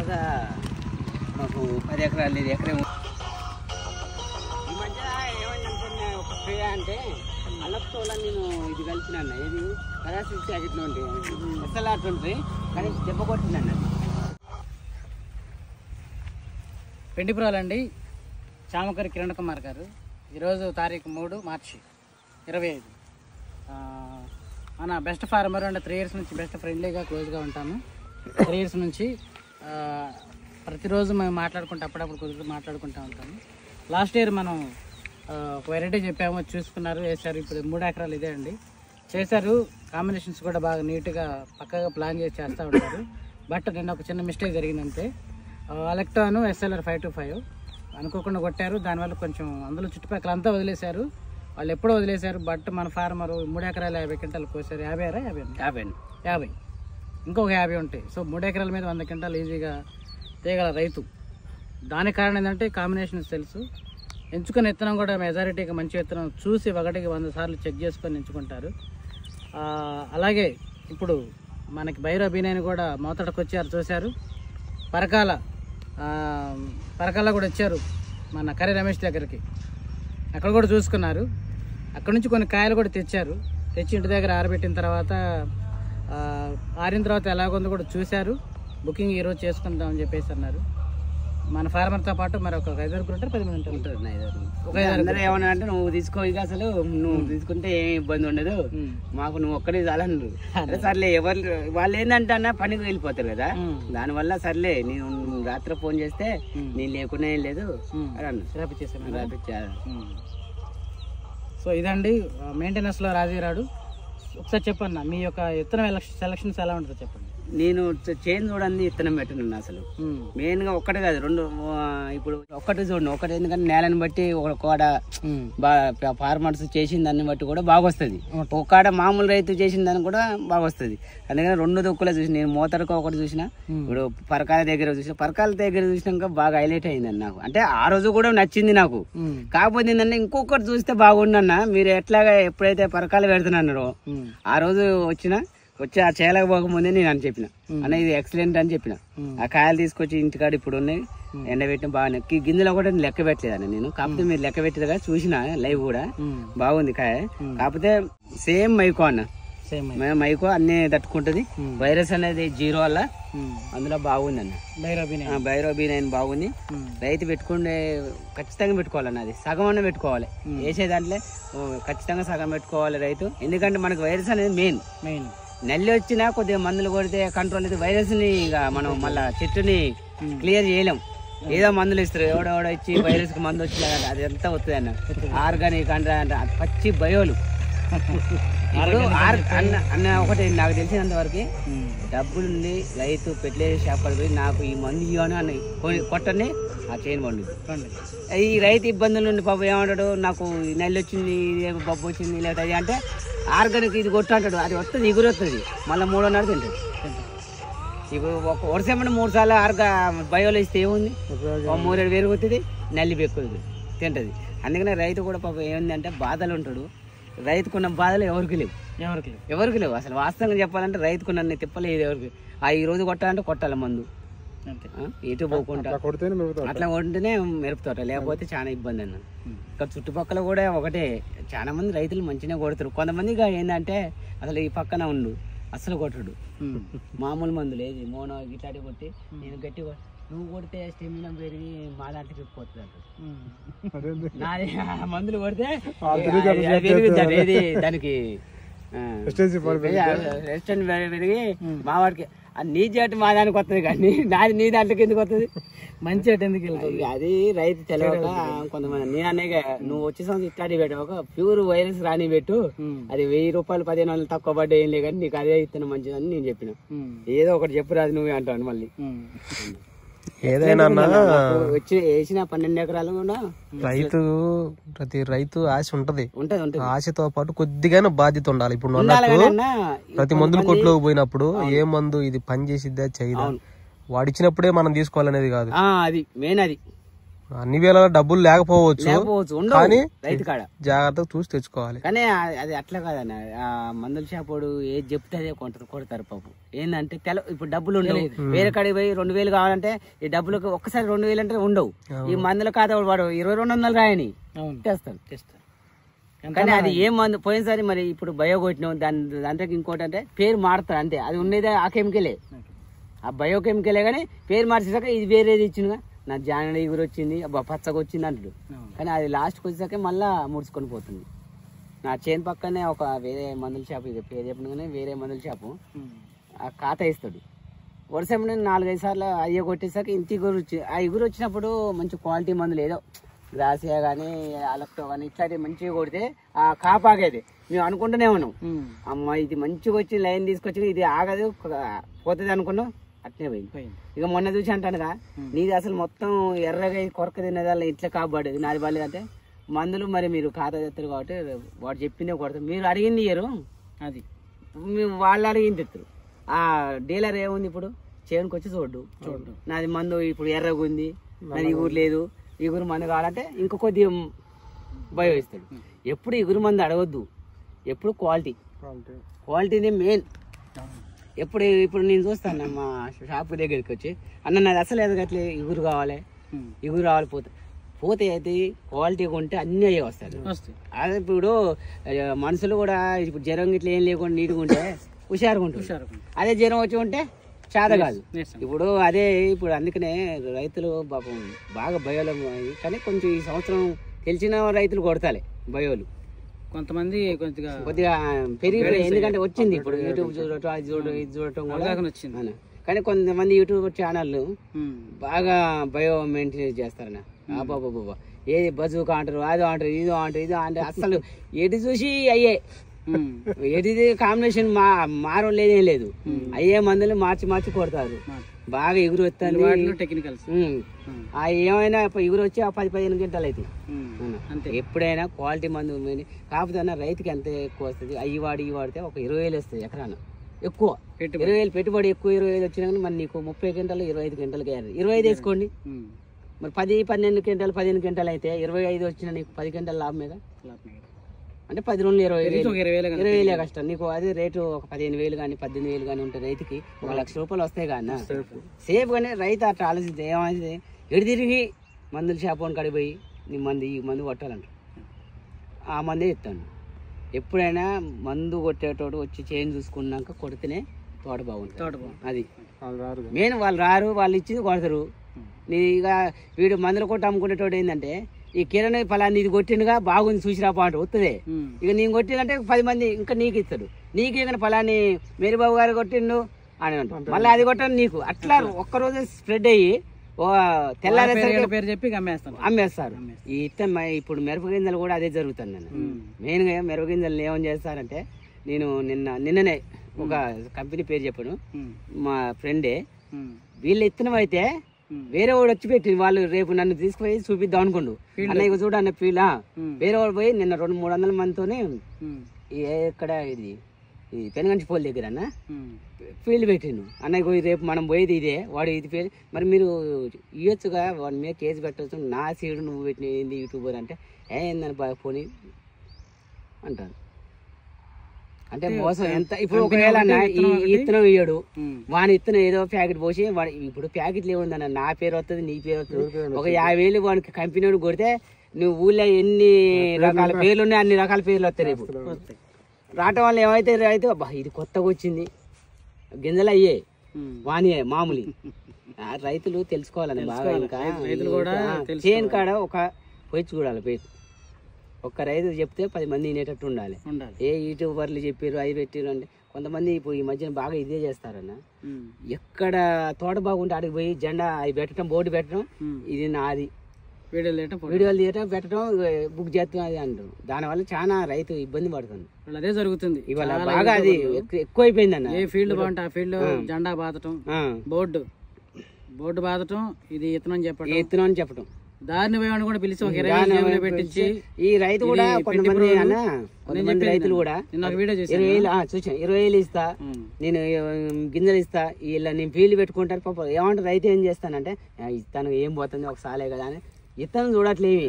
దాకా మాకు 10 ఎకరాలు లేదు, ఎకరం. ఈ మధ్య ఏమైందంటే ఒక ఫ్రీ అంటే అల్లతో నేను ఇది కలిసిన అన్న, ఏది కరాసి ప్యాకెట్లో ఉంటాయి ఎస్ఎల్ఆర్ ఉంటాయి, కానీ దెబ్బ కొట్టిందన్న. పెండిపురాలండి, చామకరి కిరణ్ కుమార్ గారు. ఈరోజు తారీఖు 3 మార్చి 25. మన బెస్ట్ ఫార్మర్ అండ్ 3 years నుంచి బెస్ట్ ఫ్రెండ్లీగా క్లోజ్గా ఉంటాము. 3 years నుంచి ప్రతిరోజు మేము అప్పుడప్పుడు కుదిరి మాట్లాడుకుంటూ ఉంటాము. లాస్ట్ ఇయర్ మనం ఒక వెరైటీ చెప్పాము, చూసుకున్నారు, వేశారు. ఇప్పుడు 3 ఎకరాలు ఇదే అండి చేశారు. కాంబినేషన్స్ కూడా బాగా నీట్గా పక్కగా ప్లాన్ చేసి చేస్తూ ఉంటారు. బట్ నిన్న ఒక చిన్న మిస్టేక్ జరిగిందంటే అలెక్టాను SLR 525 అనుకోకుండా కొట్టారు. దానివల్ల కొంచెం అందులో చుట్టుపక్కల అంతా వదిలేశారు. వాళ్ళు ఎప్పుడో వదిలేశారు. బట్ మన ఫార్మర్ 3 ఎకరాలు 50 క్వింటాలు కోసారు. 50 ఇంకొక 50 ఉంటాయి. సో 3 ఎకరాల మీద 100 క్వింటాలు ఈజీగా తీయగల రైతు. దానికి కారణం ఏంటంటే కాంబినేషన్స్ తెలుసు, ఎంచుకున్న విత్తనం కూడా మెజారిటీగా మంచి విత్తనం చూసి 1కి 100 సార్లు చెక్ చేసుకొని ఎంచుకుంటారు. అలాగే ఇప్పుడు మనకి బైరో బీనైని కూడా మోతడకు వచ్చారు, చూశారు. పరకాల కూడా వచ్చారు మన కర్రీ రమేష్ దగ్గరికి, అక్కడ కూడా చూసుకున్నారు. అక్కడ నుంచి కొన్ని కాయలు కూడా తెచ్చి ఇంటి దగ్గర ఆరబెట్టిన తర్వాత ఆరిన తర్వాత ఎలాగొందో కూడా చూశారు. బుకింగ్ ఈరోజు చేసుకుందామని చెప్పేసి అన్నారు. మన ఫార్మర్తో పాటు మరి ఒక 5 ఉంటారు, 10 మంది ఉంటారు. అందరూ ఏమన్నా అంటే నువ్వు తీసుకో, ఇక అసలు నువ్వు తీసుకుంటే ఏం ఇబ్బంది ఉండదు, మాకు నువ్వు ఒక్కడే చాలన్నారు. అదే సర్లే, ఎవరు వాళ్ళు ఏంటంటే అన్న పనికి వెళ్ళిపోతారు కదా, దానివల్ల సర్లే నేను రాత్రి ఫోన్ చేస్తే నేను లేకుండా ఏం లేదు అని అన్న రాపిచ్చాను. సో ఇదండి మెయింటెనెన్స్లో రాజీరాడు. ఒకసారి చెప్పన్నా మీ యొక్క విత్తనం సెలక్షన్స్ ఎలా ఉంటుందో చెప్పండి. నేను చేంజ్ చూడండి, విత్తనం పెట్టను అసలు. మెయిన్ గా ఒక్కటి కాదు, 2 ఇప్పుడు ఒక్కటి చూడండి. ఒకటి ఎందుకంటే నేలని బట్టి ఒక కాడ ఫార్మర్స్ చేసిన దాన్ని బట్టి కూడా బాగా వస్తుంది, ఒక కాడ మామూలు రైతు చేసిన దాన్ని కూడా బాగా వస్తుంది. అందుకని 2 దొక్కులే చూసి, నేను మోతరకు ఒకటి చూసిన, ఇప్పుడు పరకాల దగ్గర చూసినాక బాగా హైలైట్ అయిందండి నాకు. అంటే ఆ రోజు కూడా నచ్చింది నాకు. కాకపోతే ఏంటంటే ఇంకొకటి చూస్తే బాగుండన్న, మీరు ఎట్లాగా ఎప్పుడైతే పరకాలు పెడుతున్నారో ఆ రోజు వచ్చి ఆ చేయలేకపోకముందే నేను అని చెప్పిన అన్న ఇది ఎక్సలెంట్ అని చెప్పిన. ఆ కాయలు తీసుకొచ్చి ఇంటికాడ ఇప్పుడు ఉన్నాయి, ఎండబెట్టిన బాగానే. గింజలో కూడా లెక్క పెట్టలేదన్న నేను, కాకపోతే మీరు లెక్క పెట్టేదిగా చూసిన లైవ్ కూడా బాగుంది కాయ. కాకపోతే సేమ్ మైకో అన్న, మైకో అన్ని తట్టుకుంటది. వైరస్ అనేది 0 వల్ల అందులో బాగుంది అన్న. బైరోబీనైన్ బాగుంది. రైతు పెట్టుకుంటే ఖచ్చితంగా పెట్టుకోవాలన్న, అది సగం అన్న పెట్టుకోవాలి. వేసే దాంట్లో ఖచ్చితంగా సగం పెట్టుకోవాలి రైతు. ఎందుకంటే మనకు వైరస్ అనేది మెయిన్. నల్లి వచ్చినా కొద్దిగా మందులు కొడితే కంట్రోల్ అయితే వైరస్ ని ఇక మనం మళ్ళా చెట్టుని క్లియర్ చేయలేం. ఏదో మందులు ఇస్తారు, ఎవడో ఇచ్చి వైరస్ కి మందు వచ్చినా అది ఎంత వస్తుంది అన్న. ఆర్గానిక్ అంటే పచ్చి బయోలు. అన్న ఒకటి నాకు తెలిసినంత వరకు డబ్బులుంది రైతు ఫెర్టిలైజర్ షాప్ పోయి నాకు ఈ మందు ఇవ్వను అని కొట్టని ఆ చైన్ పండుగ. ఈ రైతు ఇబ్బందులు నుండి పాప ఏమంటాడు, నాకు నెల్లి వచ్చింది, బొబ్బు వచ్చింది, లేదా అది అంటే ఆర్గానిక్ ఇది కొట్టు అంటాడు. అది వస్తుంది, ఎగురు వస్తుంది, మళ్ళీ 3 నాడు తింటాడు. ఇప్పుడు ఒక వర్షం 3 సార్లు బయోలో ఇస్తే ఏముంది, 3 పెరుగుతుంది, నల్లి పెక్కుతుంది, తింటుంది. అందుకనే రైతు కూడా పాప ఏముంది అంటే బాధలు ఉంటాడు. రైతుకున్న బాధలు ఎవరికి లేవు అసలు. వాస్తవంగా చెప్పాలంటే రైతుకున్న తిప్పలేదు ఎవరికి. ఈ రోజు కొట్టాలంటే కొట్టాలి మందు, ఎటు పోకుండా అట్లా కొట్టితేనే మెరుపుతోట, లేకపోతే చాలా ఇబ్బంది అన్న. ఇక్కడ చుట్టుపక్కల కూడా ఒకటే, చాలా మంది రైతులు మంచిగా కొడతారు. కొంతమంది ఏంటంటే అసలు ఈ పక్కన ఉండు అసలు కొట్టడు, మామూలు మందులు ఏది మోనో ఇట్లాంటి కొట్టి నేను గట్టి నువ్వు కొడితే స్టెమినా పెరిగి మా దాంట్లో చెప్పిపోతుంది అంటారు. నాది మందులు కొడితే ఏది దానికి రెస్టెంట్ పెరిగి మా వాడికి నీ చెట్టు మా దానికి వస్తుంది, కానీ నాది నీ దాంట్లోకి ఎందుకు వస్తుంది, మంచి చెట్టు ఎందుకు వెళ్తుంది. అది రైతు తెలియక కొంతమంది. నేను అనే నువ్వు వచ్చే సంవత్సరం ఇట్లాంటి పెట్టు, ఒక ప్యూర్ వైరస్ రాని పెట్టు, అది 1000 రూపాయలు 1500 తక్కువ పడ్డా ఏం లేదు, కానీ నీకు అదే ఇత్తనం మంచిదని నేను చెప్పిన. ఏదో ఒకటి చెప్పు రాదు నువ్వే అంటాను. మళ్ళీ ఏదైనా వచ్చి వేసిన 12 ఎకరాలు కూడా ప్రతి రైతు ఆశ ఉంటది. ఆశతో పాటు కొద్దిగానే బాధ్యత ఉండాలి. ఇప్పుడు ప్రతి మందుల కొట్లోకి పోయినప్పుడు ఏ మందు ఇది పని చేసిద్దా చేయదా వాడిచ్చినప్పుడే మనం తీసుకోవాలనేది కాదు. అది మెయిన్. అది అన్ని వేళ డబ్బులు లేకపోవచ్చు, కానీ రైతు కాడ జాగ్రత్తగా చూసి తెచ్చుకోవాలి. కానీ అది అట్లా కాదన్న, ఆ మందుల షాపోడు ఏది చెప్తే అదే కొడతారు పాపం. ఏంటంటే ఇప్పుడు డబ్బులు ఉండవు, వేరే కాడికి పోయి 2000 కావాలంటే ఈ డబ్బులకు ఒక్కసారి 2000 అంటే ఉండవు. ఈ మందుల ఖాతా వాడు 2200 రాయని తెస్తారు. కానీ అది ఏం మందు పోయినసారి మరి ఇప్పుడు బయో కొట్టినాం, దాంట్లో ఇంకోటి అంటే పేరు మారుతారు అంతే. అది ఉండేదే ఆ కెమికలే, ఆ బయో కెమికలే, కానీ పేరు మార్చేసాక ఇది వేరేది ఇచ్చిందిగా, నా జాన ఇగురు వచ్చింది, పచ్చగా వచ్చింది అంటాడు. కానీ అది లాస్ట్కి వచ్చేసాక మళ్ళా ముడుచుకొని పోతుంది. నా చేను పక్కనే ఒక వేరే మందుల షాపు, ఇది పేరు చెప్పిన కానీ వేరే మందుల షాపు, ఆ ఖాతా ఇస్తాడు. వర్షం 4-5 సార్లు అయ్యే కొట్టేసాక ఇంత ఇగురు వచ్చి, ఆ ఇగురు వచ్చినప్పుడు మంచి క్వాలిటీ మందులు ఏదో గ్రాసియా కానీ అలక్టో కానీ ఇట్లాంటివి మంచిగా కొడితే ఆ కాపాగేది మేము అనుకుంటూనే ఉన్నాం. అమ్మ ఇది మంచిగా వచ్చి లైన్ తీసుకొచ్చి ఇది ఆగదు పోతుంది అనుకున్నాం, అట్నే పోయింది. ఇక మొన్న చూసి అంటానుగా, నీది అసలు మొత్తం ఎర్రగా కొరక తినేదాళ్ళు ఇట్లా కాపాడేది, నాది బాగాలేదంటే మందులు మరి మీరు ఖాతా తెస్తారు కాబట్టి వాడు చెప్పిందే కొడతారు, మీరు అడిగింది ఇయ్యరు, అది వాళ్ళు అడిగింది తెస్తారు. ఆ డీలర్ ఏముంది ఇప్పుడు చేనుకి వచ్చి చూడు నాది మందు ఇప్పుడు ఎర్రగా ఉంది, నాది ఇగురు లేదు, ఇగురు మందు కావాలంటే ఇంకో కొద్దిగా భయం ఇస్తాడు. ఎప్పుడు ఇగురు మందు అడగొద్దు, ఎప్పుడు క్వాలిటీనే మెయిన్. ఇప్పుడు నేను చూస్తాను మా షాపు దగ్గరికి వచ్చి, అన్న నాది అసలు ఎదగట్లే, ఇగురు కావాలి పోతే అయితే క్వాలిటీగా ఉంటే అన్ని అయ్యే వస్తాయి. అదే ఇప్పుడు మనుషులు కూడా ఇప్పుడు జ్వరం ఇట్లా ఏం లేకుండా నీట్గా ఉంటే హుషారుగా ఉంటుంది, అదే జ్వరం వచ్చి ఉంటే చాద కాదు. ఇప్పుడు అదే ఇప్పుడు అందుకనే రైతులు పాపం బాగా భయోలు, కానీ కొంచెం ఈ సంవత్సరం తెలిసిన రైతులు కొడతాలే భయోలు, కొంతమంది కొద్దిగా పెరిగిపోయి. ఎందుకంటే వచ్చింది ఇప్పుడు యూట్యూబ్ చూడటం, అది చూడటం కూడా వచ్చింది. కానీ కొంతమంది యూట్యూబ్ ఛానళ్ళు బాగా బయో మెయింటైన్ చేస్తారన్న. బాబా ఏది బజుకా అంటారు, అదో అంటారు, ఇదో అంటే అసలు ఎటు చూసి అయ్యే ఎటుది కాంబినేషన్ మారం లేదేం లేదు, అయ్యే మందులు మార్చి కొడతారు. బాగా ఎగురు వస్తుంది టెక్నికల్స్. ఏమైనా ఎగురు వచ్చి 10-15 గంటలు అవుతాయి. ఎప్పుడైనా క్వాలిటీ మందు కాకపోతే అన్న రైతుకి ఎంత ఎక్కువ వస్తుంది, అవి వాడితే ఒక 20,000 వస్తుంది ఎకరాన. ఎక్కువ 20,000 పెట్టుబడి ఎక్కువ, 20,000 వచ్చినా కానీ మరి నీకు 30 గంటలు 25 గంటలకి 25 వేసుకోండి, మరి 10-12 గంటలు 15 గంటలు అయితే 25 వచ్చినా నీకు 10 గంటల లాభం మీద. అంటే 10 రోజులు 20,000 కష్టం నీకు. అదే రేటు ఒక 15,000 కానీ 18,000 కానీ ఉంటే రైతుకి 1 లక్ష రూపాయలు వస్తాయి కానీ సేఫ్. కానీ రైతు అట్లా ఆలోచిస్తే ఏమైంది, ఎడు తిరిగి మందుల షాపు కాడికి పోయి నీ ఈ మందు కొట్టాలంట, ఆ మందే ఇస్తాను. ఎప్పుడైనా మందు కొట్టేటోడు వచ్చి చేంజ్ చూసుకున్నాక కొడితేనే తోట బాగుంటుంది. అది మెయిన్. వాళ్ళు రారు, వాళ్ళు ఇచ్చింది కొడతారు. నీ ఇక వీడు మందులు కొట్టి అమ్ముకునేటోడు ఏంటంటే, ఈ కిరణ్ ఫలాన్ని ఇది కొట్టిండుగా బాగుంది చూసిరాపా అంటే వస్తుంది. ఇక నేను కొట్టిందంటే 10 మంది ఇంకా నీకు ఇస్తాడు, నీకు ఇక ఫలాన్ని మేరీబాబు గారు కొట్టిండు అని అంటాడు, మళ్ళీ అది కొట్టాను నీకు. అట్లా ఒక్కరోజు స్ప్రెడ్ అయ్యి తెల్లారేసరికి పేరు చెప్పి అమ్మేస్తారు. ఈ ఇప్పుడు మిరప గింజలు కూడా అదే జరుగుతుంది అన్న. మెయిన్గా మిరప గింజలు ఏమని చేస్తారంటే, నేను నిన్ననే ఒక కంపెనీ పేరు చెప్పాను, మా ఫ్రెండే, వీళ్ళ ఇత్తనం అయితే వేరే వాడు వచ్చి పెట్టి వాళ్ళు రేపు నన్ను తీసుకుపోయి చూపిద్దాం అనుకోండు. అన్నయ్య చూడ అన్న ఫీల్ వేరే వాడు పోయి నిన్న 200-300 మందితోనే ఎక్కడ ఇది పెనుగంచి పోల్ దగ్గర అన్న ఫీల్డ్ పెట్టిండు. అన్నయ్య పోయి రేపు మనం పోయేది ఇదే, వాడు ఇది పేరు మరి మీరు ఇవ్వచ్చుగా, వాడి మీద కేసు పెట్టవచ్చు, నా సీడు నువ్వు పెట్టిన ఏంది యూట్యూబర్ అంటే ఏందని బాగా పోనీ అంటారు. అంటే మోసం ఎంత. ఇప్పుడు ఒకవేళ ఈ ఇత్తనం ఇయ్యడు, వాని ఇత్తనం ఏదో ప్యాకెట్ పోసి వాడి, ఇప్పుడు ప్యాకెట్లు ఏముందన్న, నా పేరు వస్తుంది నీ పేరు వస్తుంది, ఒక 50,000 వానికి కంపెనీ కొడితే నువ్వు ఊళ్ళో ఎన్ని రకాల పేర్లు ఉన్నాయి అన్ని రకాల పేర్లు వస్తాయి. రేపు రావటం వల్ల ఏమైతే అయితే ఇది కొత్తగా వచ్చింది గింజలు అయ్యే వాని మామూలు. రైతులు తెలుసుకోవాలని బాగా. ఇంకా చేను కాడ ఒక పోయి చూడాలి పేరు, ఒక్క రైతు చెప్తే 10 మంది వినేటట్టు ఉండాలి. ఏ యూట్యూబర్లు చెప్పారు అవి పెట్టారు అంటే కొంతమంది ఇప్పుడు ఈ మధ్యన బాగా ఇదే చేస్తారన్న. ఎక్కడ తోట బాగుంటే అడిగి పోయి జెండా అవి పెట్టడం, బోర్డు పెట్టడం, ఇది నాది, వీడియోలు తీయటం పెట్టడం, బుక్ చేస్తాం అది అంటారు. దానివల్ల చాలా రైతు ఇబ్బంది పడుతుంది. అదే జరుగుతుంది ఇవాళ బాగా. అది ఎక్కువ అయిపోయింది అన్న. ఏ ఫీల్డ్ బాగుంటే ఆ ఫీల్డ్ జెండా బాదటం, బోర్డు బాదటం, ఇది ఇత్తనం అని చెప్పడం, దారిని పోయి కూడా పిలిచి ఒక 20,000 పెట్టించి ఈ రైతు కూడా కొంతమంది అన్న, కొంతమంది రైతులు కూడా 20,000 ఇస్తా, నేను గింజలు ఇస్తా, ఇలా నేను ఫీల్డ్ పెట్టుకుంటాను. పాప ఏమంటారు రైతు ఏం చేస్తానంటే, తనకు ఏం పోతుంది ఒక సాలే కదా అని ఇతను చూడట్లేవి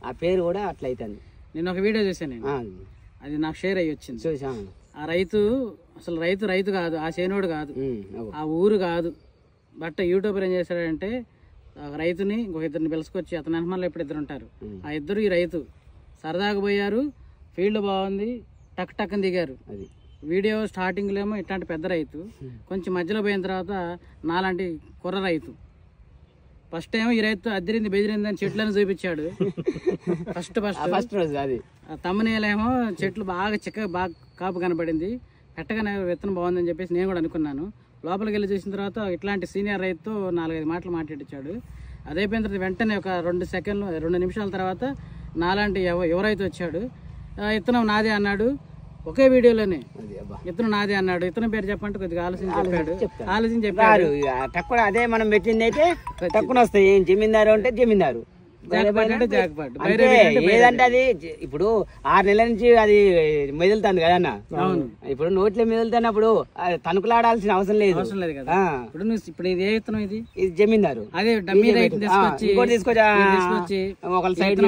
ఆ పేరు కూడా అట్లా అవుతుంది. నేను ఒక వీడియో చూసాను నేను, అది నాకు షేర్ అయ్యి వచ్చింది. చూసాను. ఆ రైతు అసలు రైతు కాదు, ఆ చేనోడు కాదు, ఆ ఊరు కాదు. బట్ యూట్యూబర్ ఏం చేశాడంటే రైతుని ఇంకొక ఇద్దరిని పిలుచుకొచ్చి అతని వెనకాల ఇప్పుడు ఇద్దరు ఉంటారు, ఆ ఇద్దరు ఈ రైతు సరదాగా పోయారు, ఫీల్డ్ బాగుంది, టక్ టక్కని దిగారు. వీడియో స్టార్టింగ్లో ఏమో ఇట్లాంటి పెద్ద రైతు, కొంచెం మధ్యలో పోయిన తర్వాత నాలాంటి కుర్ర రైతు. ఫస్ట్ ఏమో ఈ రైతు అద్దరింది బెదిరింది అని చెట్లను చూపించాడు. ఫస్ట్ రోజు అది తమ్మనేలేమో చెట్లు బాగా చిక్కగా బాగా కాపు కనపడింది, పెట్టగానే విత్తనం బాగుందని చెప్పేసి నేను కూడా అనుకున్నాను. లోపలికి వెళ్ళి చూసిన తర్వాత ఇట్లాంటి సీనియర్ రైతుతో 4-5 మాటలు మాట్లాడించాడు. అదైపోయిన తర్వాత వెంటనే ఒక 2 నిమిషాల తర్వాత నాలాంటి యువ రైతు వచ్చాడు. ఇత్తనం నాదే అన్నాడు, ఒకే వీడియోలోనే ఇతను నాదే అన్నాడు. ఇతను పేరు చెప్పంటే కొద్దిగా ఆలోచించి చెప్పాడు. తక్కువ అదే మనం పెట్టింది అయితే తక్కువ వస్తాయి. ఏం జమీందారు అంటే జమీందారు, ఏదంటే అది ఇప్పుడు 6 నెలల నుంచి అది మెదులుతుంది కదన్నా. ఇప్పుడు నోట్లో మెదులుతున్నప్పుడు తణుకులాడాల్సిన అవసరం లేదు కదా. ఇప్పుడు ఇది ఏ విత్తనం? ఇది జమీందారు. అదే డమ్మీ రైతు తీసుకొచ్చి ఒక సైడ్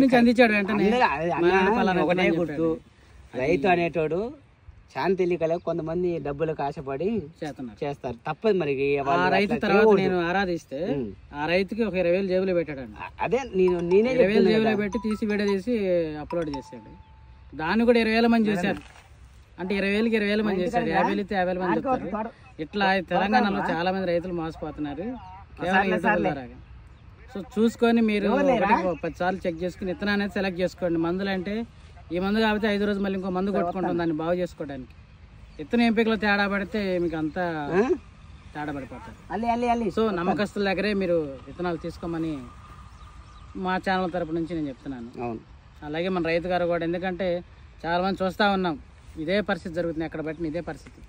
నుంచి అందించాడు. ఒకటే గుర్తు, రైతు అనేటోడు చాలా తెలియకలే కొంతమంది డబ్బులకు ఆశపడి చేస్తారు, తప్పదు. మరి ఆ రైతు తర్వాత నేను ఆరాధిస్తే ఆ రైతుకి ఒక 20,000 జేబులో పెట్టాడు. అదే నేనే 20,000 జేబులో పెట్టి వీడియో తీసి అప్లోడ్ చేశాడు. దాన్ని కూడా 20,000 మంది చూశారు. అంటే 20,000కి 20,000 మంది చేశారు, 50,000 అయితే 50,000 మంది చెప్తారు. ఇట్లా తెలంగాణలో చాలా మంది రైతులు మోసపోతున్నారు కేవలం యూట్యూబ్ ద్వారా. సో చూసుకొని మీరు 10 సార్లు చెక్ చేసుకుని విత్తనం అనేది సెలెక్ట్ చేసుకోండి. మందులు అంటే ఈ మందు కాబట్టి 5 రోజులు మళ్ళీ ఇంకో మందు కొట్టుకుంటాం దాన్ని బాగు చేసుకోవడానికి. విత్తనం ఎంపికలో తేడా పడితే మీకు అంతా తేడా పడిపోతారు. సో నమ్మకస్తుల దగ్గరే మీరు విత్తనాలు తీసుకోమని మా ఛానల్ తరపు నుంచి నేను చెప్తున్నాను. అలాగే మన రైతు గారు కూడా, ఎందుకంటే చాలా మంది చూస్తూ ఉన్నాం ఇదే పరిస్థితి జరుగుతుంది, ఎక్కడ బట్టి ఇదే పరిస్థితి.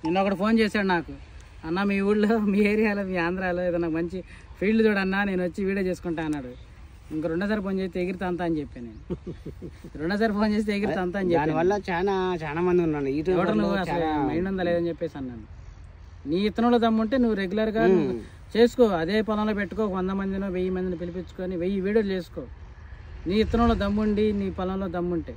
నిన్న ఒకటి ఫోన్ చేశాడు నాకు, అన్న మీ ఊళ్ళో, మీ ఏరియాలో, మీ ఆంధ్రాలో ఏదైనా మంచి ఫీల్డ్ చూడన్నా నేను వచ్చి వీడియో చేసుకుంటా అన్నాడు. ఇంకా 2సారి ఫోన్ చేస్తే ఎగిరితే అంతా అని చెప్పాను నేను. 2సారి ఫోన్ చేస్తే ఎగిరితే అంతా అని చెప్పి దానివల్ల చాలా మంది ఉన్నాను. నువ్వు అసలు మైండ్ ఉందా లేదని చెప్పేసి అన్నాను. నీ ఇత్తనంలో దమ్ముంటే నువ్వు రెగ్యులర్గా చేసుకో, అదే పొలంలో పెట్టుకో, 100 మందినో 1000 మందిని పిలిపించుకొని 1000 వీడియోలు చేసుకో. నీ ఇత్తనంలో దమ్ముండి నీ పొలంలో దమ్ముంటే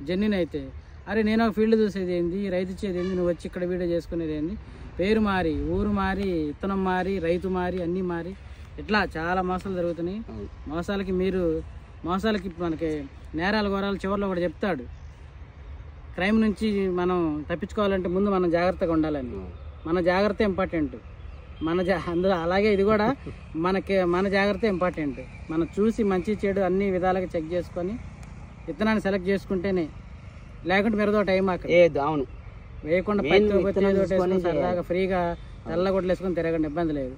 జెన్యున్ అయితే, అరే నేను ఒక ఫీల్డ్ చూసేది ఏంది, రైతు ఇచ్చేది ఏంది, నువ్వు వచ్చి ఇక్కడ వీడియో చేసుకునేది ఏంది, పేరు మారి, ఊరు మారి, ఇత్తనం మారి, రైతు మారి, అన్నీ మారి, ఇట్లా చాలా మోసాలు జరుగుతున్నాయి. మోసాలకి మనకి నేరాలు ఘోరాలు చివరిలో కూడా చెప్తాడు. క్రైమ్ నుంచి మనం తప్పించుకోవాలంటే ముందు మనం జాగ్రత్తగా ఉండాలని, మన జాగ్రత్త ఇంపార్టెంట్. అందులో అలాగే ఇది కూడా మన జాగ్రత్త ఇంపార్టెంట్. మనం చూసి మంచి చెడు అన్ని విధాలుగా చెక్ చేసుకొని విత్తనాన్ని సెలెక్ట్ చేసుకుంటేనే, లేకుంటే మిరదో టైం అవును వేయకుండా పైన సరదాగా ఫ్రీగా తెల్లగొడ్లు వేసుకొని తిరగండి, ఇబ్బంది లేదు.